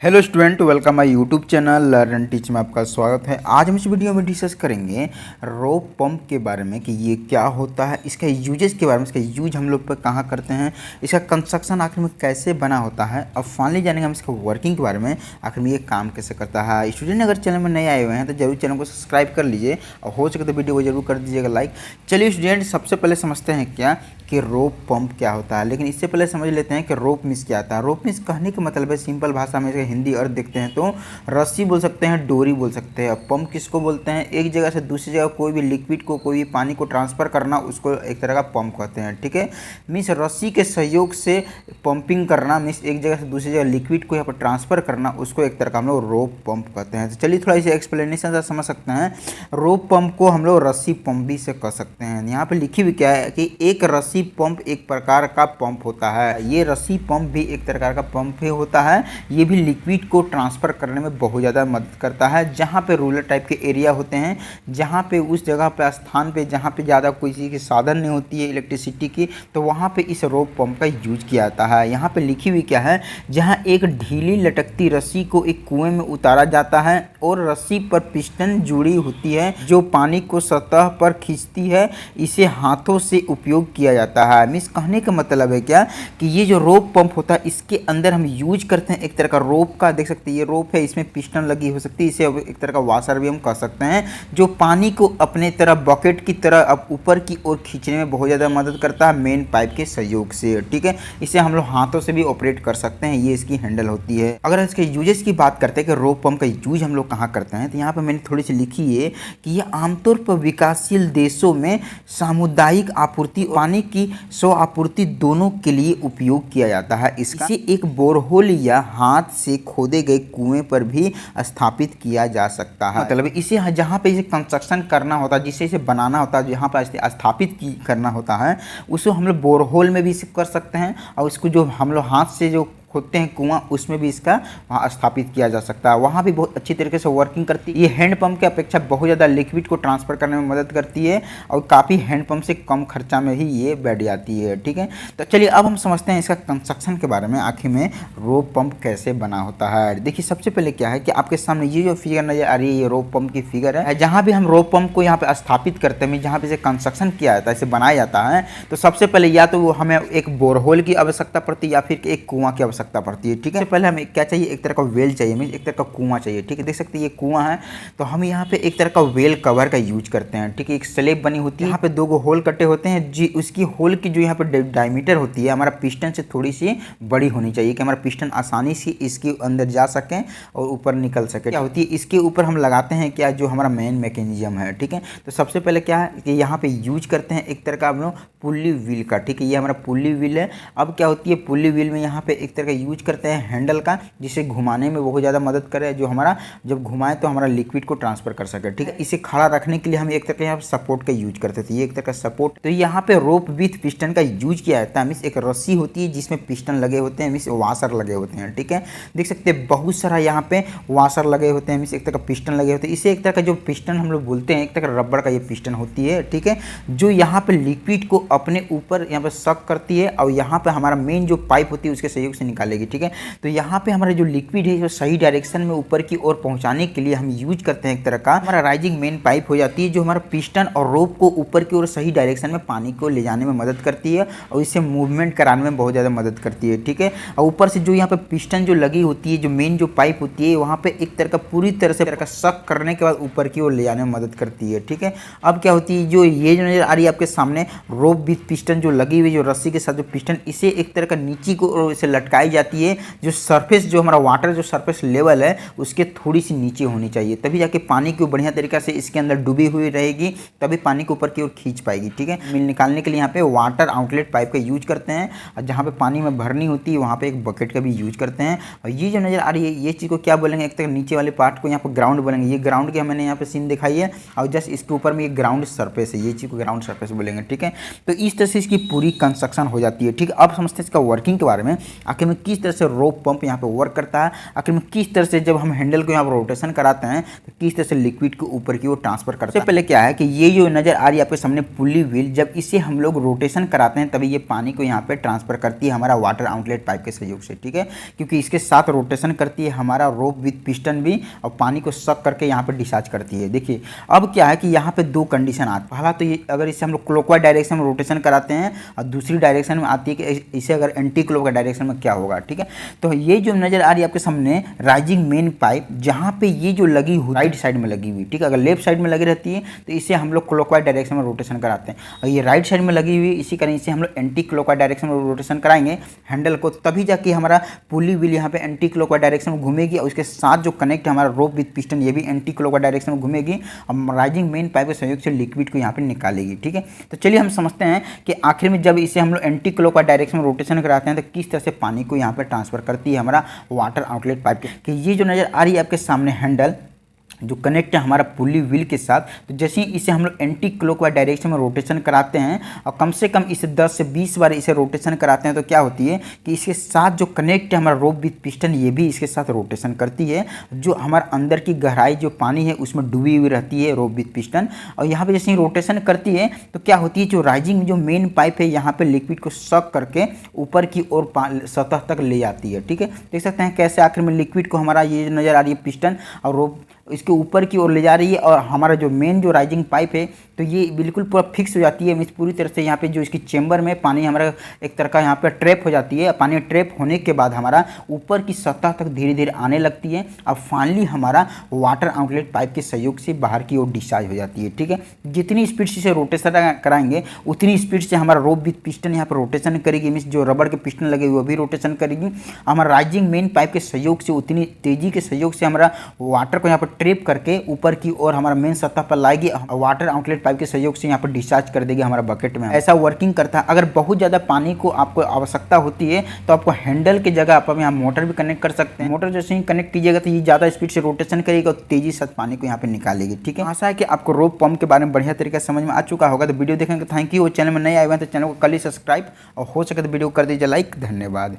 Hello student, welcome my YouTube channel learn and teach में आपका स्वागत है। आज हम इस वीडियो में डिस्कस करेंगे रोप पंप के बारे में कि ये क्या होता है, इसका यूजेस के बारे में, इसका यूज हम लोग पर कहाँ करते हैं, इसका कंस्ट्रक्शन आखिर में कैसे बना होता है। अब फाइनली जानेंगे हम इसका वर्किंग के बारे में, आखिर में ये काम कैसे करता है। स्टूडेंट अगर चैनल में नए आए हुए हैं तो जरूर चैनल को सब्सक्राइब कर लीजिए और हो सके तो वीडियो को जरूर कर दीजिएगा लाइक। चलिए स्टूडेंट, सबसे पहले समझते हैं क्या कि रोप पंप क्या होता है, लेकिन इससे पहले समझ लेते हैं कि रोप मिस क्या आता है। रोप मिस कहने का मतलब है सिंपल भाषा में इसका हिंदी अर्थ देखते हैं तो रस्सी बोल सकते हैं, डोरी बोल सकते हैं। पंप किसको बोलते हैं? एक जगह से दूसरी जगह कोई भी लिक्विड को, कोई भी पानी को ट्रांसफ़र करना, उसको एक तरह का पंप कहते हैं। ठीक है, मीन्स रस्सी के सहयोग से पंपिंग करना, मीन्स एक जगह से दूसरी जगह लिक्विड को यहाँ पर ट्रांसफ़र करना, उसको एक तरह का हम लोग रोप पंप कहते हैं। तो चलिए थोड़ा इसे एक्सप्लेनेशन से समझ सकते हैं। रोप पंप को हम लोग रस्सी पंप भी से कह सकते हैं। यहाँ पर लिखी हुई क्या है कि एक रस्सी पंप एक प्रकार का पंप होता है। ये रस्सी पंप भी एक प्रकार का पंप ही होता है। ये भी लिक्विड को ट्रांसफ़र करने में बहुत ज़्यादा मदद करता है। जहाँ पे रूरल टाइप के एरिया होते हैं, जहाँ पे उस जगह पे स्थान पे जहाँ पे ज़्यादा कोई चीज़ की साधन नहीं होती है इलेक्ट्रिसिटी की, तो वहाँ पे इस रोप पंप का यूज किया जाता है। यहाँ पे लिखी हुई क्या है, जहाँ एक ढीली लटकती रस्सी को एक कुएं में उतारा जाता है और रस्सी पर पिस्टन जुड़ी होती है जो पानी को सतह पर खींचती है। इसे हाथों से उपयोग किया जाता है। मीन्स कहने का मतलब है क्या कि ये जो रोप पंप होता है इसके अंदर हम यूज करते हैं एक तरह का रोप का। देख सकते हैं ये रोप है, इसमें पिस्टन लगी हो सकती है, इसे एक तरह का वाशर भी हम कह सकते हैं, जो पानी को अपने तरह बकेट की तरह अब ऊपर की ओर खींचने में बहुत ज़्यादा मदद करता है मेन पाइप के सहयोग से। ठीक है, इसे हम लोग हाथों से भी ऑपरेट कर सकते हैं, ये इसकी हैंडल होती है। अगर इसके यूजेस की बात करते हैं कि रोप पंप का यूज हम लोग कहाँ करते हैं, तो यहाँ पर मैंने थोड़ी सी लिखी है कि ये आमतौर पर विकासशील देशों में सामुदायिक आपूर्ति, पानी की स्व आपूर्ति दोनों के लिए उपयोग किया जाता है। इसे एक बोरहोल या हाथ से खोदे गए कुएं पर भी स्थापित किया जा सकता है। मतलब इसे जहाँ पे इसे कंस्ट्रक्शन करना होता है, जिसे इसे बनाना होता है, जहाँ पर स्थापित करना होता है, उसको हम लोग बोरहोल में भी इसे कर सकते हैं और उसको जो हम लोग हाथ से जो खोदते हैं कुआं, उसमें भी इसका वहाँ स्थापित किया जा सकता है। वहाँ भी बहुत अच्छी तरीके से वर्किंग करती है। ये हैंड पंप के अपेक्षा बहुत ज़्यादा लिक्विड को ट्रांसफ़र करने में मदद करती है और काफ़ी हैंड पंप से कम खर्चा में ही ये बैठ जाती है। ठीक है, तो चलिए अब हम समझते हैं इसका कंस्ट्रक्शन के बारे में, आखिर में रोप पंप कैसे बना होता है। देखिए सबसे पहले क्या है कि आपके सामने ये जो फिगर नजर आ रही है, ये रोप पंप की फिगर है। जहाँ भी हम रोप पंप को यहाँ पे स्थापित करते हैं, जहाँ पे इसे कंस्ट्रक्शन किया जाता है, इसे बनाया जाता है, तो सबसे पहले या तो हमें एक बोरहोल की आवश्यकता पड़ती है या फिर एक कुआं की आवश्यकता पड़ती है। ठीक है, पहले हमें क्या चाहिए, एक तरह का वेल चाहिए, मीन एक तरह का कुआं चाहिए। ठीक है, देख सकते हैं ये कुआं है, तो हम यहाँ पे एक तरह का वेल कवर का यूज करते हैं। ठीक है, एक स्लेब बनी होती है, यहाँ पे दो गो होल कटे होते हैं जी, उसकी होल की जो यहाँ पे डायमीटर होती है हमारा पिस्टन से थोड़ी सी बड़ी होनी चाहिए कि हमारा पिस्टन आसानी से इसके अंदर जा सके और ऊपर निकल सके। क्या होती है, इसके ऊपर हम लगाते हैं क्या, जो हमारा मेन मैकेनिज्म है। ठीक है, तो सबसे पहले क्या है कि यहाँ पे यूज करते हैं एक तरह का हम लोग पुल्ली व्हील का। ठीक है, ये हमारा पुल्ली व्हील है। अब क्या होती है, पुल्ली व्हील में यहाँ पे एक तरह का यूज करते हैं हैंडल का, जिसे घुमाने में बहुत ज़्यादा मदद करे, जो हमारा जब घुमाए तो हमारा लिक्विड को ट्रांसफर कर सके। ठीक है, इसे खड़ा रखने के लिए हम एक तरह का यहाँ सपोर्ट का यूज करते थे, ये एक तरह का सपोर्ट। तो यहाँ पे रोप विथ पिस्टन का यूज किया जाता है। मीन्स एक रस्सी होती है जिसमें पिस्टन लगे होते हैं, मीन्स वाशर लगे होते हैं। ठीक है, देख सकते हैं बहुत सारा यहाँ पे वाशर लगे होते हैं, मीन्स एक तरह का पिस्टन लगे होते हैं। इसे एक तरह का जो पिस्टन हम लोग बोलते हैं, एक तरह का रबड़ का ये पिस्टन होती है। ठीक है, जो यहाँ पे लिक्विड को अपने ऊपर यहाँ पे सक करती है और यहाँ पे हमारा मेन जो पाइप होती है उसके सहयोग से निकालेगी। ठीक है, तो यहाँ पे हमारा जो लिक्विड है जो सही डायरेक्शन में ऊपर की ओर पहुंचाने के लिए हम यूज करते हैं एक तरह का हमारा राइजिंग मेन पाइप हो जाती है, जो हमारा पिस्टन और रोप को ऊपर की ओर सही डायरेक्शन में पानी को ले जाने में मदद करती है और इससे मूवमेंट कराने में बहुत ज़्यादा मदद करती है। ठीक है, और ऊपर से जो यहाँ पे पिस्टन जो लगी होती है, जो मेन जो पाइप होती है, वहाँ पे एक तरह का पूरी तरह से सक करने के बाद ऊपर की ओर ले जाने में मदद करती है। ठीक है, अब क्या होती है, जो ये जो नजर आ रही है आपके सामने रोप विथ पिस्टन जो लगी हुई, जो रस्सी के साथ जो पिस्टन, इसे एक तरह का नीचे को इसे लटकाई जाती है। जो सरफेस जो हमारा वाटर जो सरफेस लेवल है उसके थोड़ी सी नीचे होनी चाहिए, तभी जाके पानी को बढ़िया तरीके से इसके अंदर डूबी हुई रहेगी, तभी पानी को ऊपर की ओर खींच पाएगी। ठीक है, मिल निकालने के लिए यहाँ पे वाटर आउटलेट पाइप का यूज करते हैं और जहाँ पे पानी में भरनी होती है वहाँ पे एक बकेट का भी यूज करते हैं। और ये जो नज़र आ रही है ये चीज़ को क्या बोलेंगे, एक तरह नीचे वाले पार्ट को यहाँ पर ग्राउंड बोलेंगे। ये ग्राउंड की मैंने यहाँ पे सीन दिखाई है और जस्ट इसके ऊपर में ये ग्राउंड सरफेस है, ये चीज़ को ग्राउंड सरफेस बोलेंगे। ठीक है, तो इस तरह से इसकी पूरी कंस्ट्रक्शन हो जाती है। ठीक है, अब समझते हैं इसका वर्किंग के बारे में, आखिर में किस तरह से रोप पंप यहाँ पे वर्क करता है, आखिर में किस तरह से जब हम हैंडल को यहाँ पर रोटेशन कराते हैं तो किस तरह से लिक्विड को ऊपर की ओर ट्रांसफर करता है। सबसे पहले क्या है कि ये जो नजर आ रही है आपके सामने पुली व्हील, जब इसे हम लोग रोटेशन कराते हैं तभी ये पानी को यहाँ पे ट्रांसफर करती है हमारा वाटर आउटलेट पाइप के सहयोग से, ठीक है, क्योंकि इसके साथ रोटेशन करती है हमारा रोप विथ पिस्टन भी और पानी को सक करके यहाँ पे डिस्चार्ज करती है। देखिए अब क्या है कि यहाँ पे दो कंडीशन आती है। पहला तो ये अगर इसे हम लोग क्लॉकवाइज डायरेक्शन में रोटेशन कराते हैं और दूसरी डायरेक्शन में आती है कि इसे अगर एंटी क्लॉकवाइज डायरेक्शन में क्या होगा, ठीक है। तो ये जो नजर आ रही है आपके सामने राइजिंग मेन पाइप, जहाँ पे ये जो लगी हुई राइट साइड में लगी हुई, ठीक है, अगर लेफ्ट साइड में लगी रहती है तो इसे हम लोग क्लॉकवाइज डायरेक्शन में रोटेशन कराते हैं, और ये राइट साइड में लगी हुई इसी कारण इसे हम लोग एंटी क्लॉकवाइज डायरेक्शन में रोटेशन कराएंगे हैंडल को, तभी जाके हमारा पुली व्हील यहाँ पे एंटी क्लॉकवाइज डायरेक्शन में घूमेगी और उसके साथ जो कनेक्ट है हमारा रोप विथ पिस्टन ये भी एंटी क्लॉकवाइज डायरेक्शन में घूमेगी और राइजिंग मेन पाइप के सहयोग से लिक्विड को यहाँ पे निकालेगी, ठीक है। तो चलिए हम समझते हैं कि आखिर में जब इसे हम लोग एंटी क्लॉकवाइज डायरेक्शन में रोटेशन कराते हैं तो किस तरह से पानी को यहाँ पे ट्रांसफर करती है हमारा वाटर आउटलेट पाइप कि ये जो नजर आ रही है आपके सामने हैंडल जो कनेक्ट है हमारा पुली व्हील के साथ, तो जैसे ही इसे हम लोग एंटी क्लॉकवाइज डायरेक्शन में रोटेशन कराते हैं और कम से कम इसे 10 से 20 बार इसे रोटेशन कराते हैं तो क्या होती है कि इसके साथ जो कनेक्ट है हमारा रोप विथ पिस्टन ये भी इसके साथ रोटेशन करती है, जो हमारा अंदर की गहराई जो पानी है उसमें डूबी हुई रहती है रोप विथ पिस्टन, और यहाँ पे जैसे ही रोटेशन करती है तो क्या होती है जो राइजिंग जो मेन पाइप है यहाँ पे लिक्विड को सक करके ऊपर की ओर सतह तक ले जाती है, ठीक है। देख सकते हैं कैसे आखिर में लिक्विड को हमारा ये नज़र आ रही है पिस्टन और रोप इसके ऊपर की ओर ले जा रही है, और हमारा जो मेन जो राइजिंग पाइप है तो ये बिल्कुल पूरा फिक्स हो जाती है, मीन्स पूरी तरह से यहाँ पे जो इसकी चेंबर में पानी हमारा एक तरह का यहाँ पे ट्रैप हो जाती है। पानी ट्रैप होने के बाद हमारा ऊपर की सतह तक धीरे धीरे आने लगती है और फाइनली हमारा वाटर आउटलेट पाइप के सहयोग से बाहर की ओर डिस्चार्ज हो जाती है, ठीक है। जितनी स्पीड से इसे रोटेशन कराएंगे उतनी स्पीड से हमारा रोप विथ पिस्टन यहाँ पर रोटेशन करेगी, मीन्स जो रबड़ के पिस्टन लगे हुए वो भी रोटेशन करेगी। हमारा राइजिंग मेन पाइप के सहयोग से उतनी तेजी के सहयोग से हमारा वाटर को यहाँ पर ट्रैप करके ऊपर की ओर हमारा मेन सतह पर लाएगी, वाटर आउटलेट पाइप के सहयोग से यहाँ पर डिस्चार्ज कर देगी हमारा बकेट में। ऐसा वर्किंग करता है। अगर बहुत ज़्यादा पानी को आपको आवश्यकता होती है तो आपको हैंडल की जगह आप यहाँ मोटर भी कनेक्ट कर सकते हैं। मोटर जैसे ही कनेक्ट कीजिएगा तो ये ज़्यादा स्पीड से रोटेशन करेगी और तेजी से पानी को यहाँ पे निकालेगी, ठीक है। आशा है कि आपको रोप पंप के बारे में बढ़िया तरीके से समझ में आ चुका होगा। तो वीडियो देखने के थैंक यू। चैनल में नए आए हुए हैं तो चैनल को कल ही सब्सक्राइब और हो सके तो वीडियो कर दीजिए लाइक। धन्यवाद।